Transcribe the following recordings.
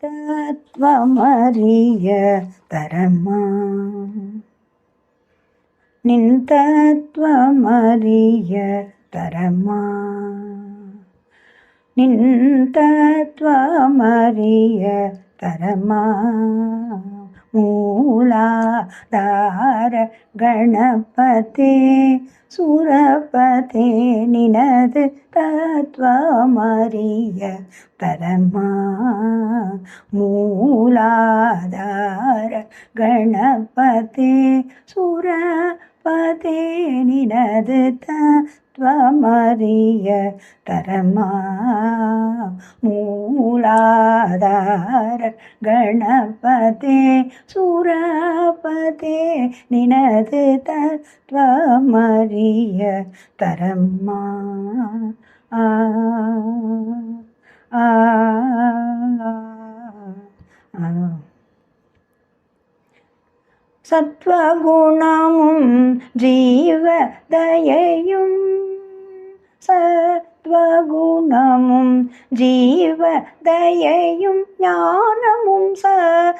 தத்துவமறிய தரமா நின் தத்துவமறிய தரமா நின் தத்துவமறிய தரமா மூலாதார கணபதே சுரபதே நினது தத்துவமறிய தரமா மூலாதார கணபதே சுரபதே நினது தத்துவமறிய தரமா மூலாதார கணபதே சுரபதே நினது தத்துவமறிய தரமா சத்வகுணமும் ஜீவதயையும் சத்வகுணமும் ஜீவதயையும் ஞானமும் சத்வகுணமும்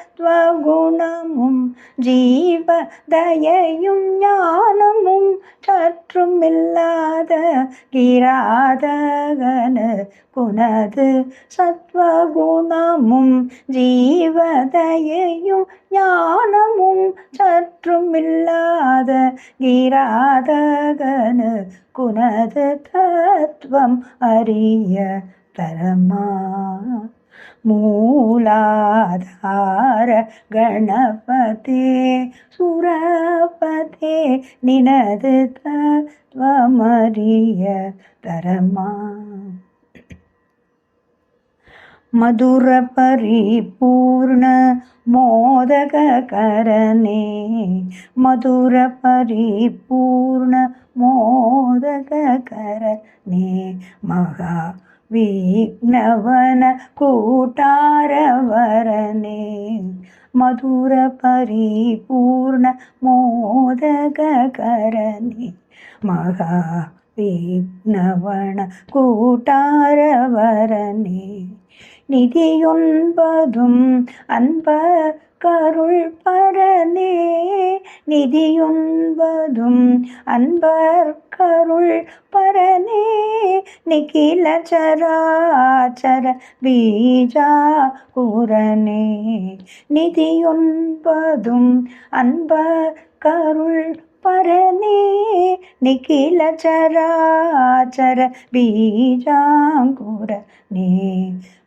ஜீவதயையும் ஞானமும் சற்றும் இல்லாத கிராதகன குனது சத்வகுணமும் ஜீவதயையும் ஞானமும் சற்றும் இல்லாத கிராதகன குனது தத்துவம் அறிய தரமா மூலாதார கணபதே சுரபதே நினது தத்துவமறிய தரமா மதுர பரிபூர்ண மோதகரனே மதுர பரிபூர்ண மோதகரனே மகா விக்னவன கூட்டாரவரனே மதுர பரிபூர்ண மோதகரனே மகா விக்னவன கூட்டாரவரனே நிதியொன்பதும் அன்ப கருள் பரனே நிதியொன்பதும் அன்பர் கருள் பரனே நிகில சராச்சர பீஜா குரனே நிதியொன்பதும் அன்பர் கருள் பரனே நிகில சராச்சர பீஜாங்குரனே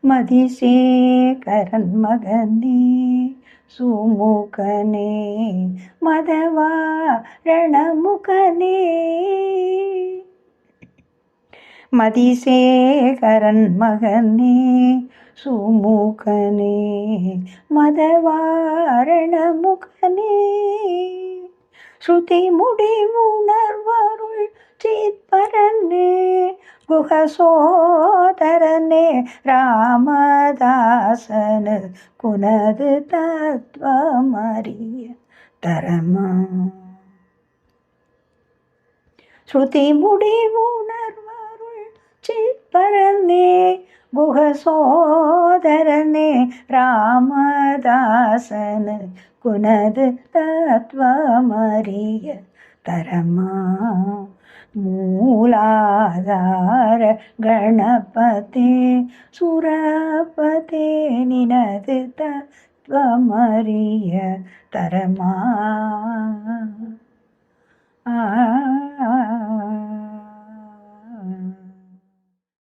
மதிசேகரன் மகனே சுமுகனே மதவாரணமுகனே மதிசேகரன் மகனே சுமுகனே மதவாரணமுகனே ஸ்ருதி முடிவுணர்வருள் சித்பரனே குஹசோதரனே ராமதாசன குனது தத்துவமறிய தரமா ஸ்ருதி முடிவுணர்வருள் சித்பரனே குஹசோதரனே ராமதாசன குனது தத்துவமறிய தரமா மூலாதார கணபதே சுரபதே நினது தத்துவமறிய தரமா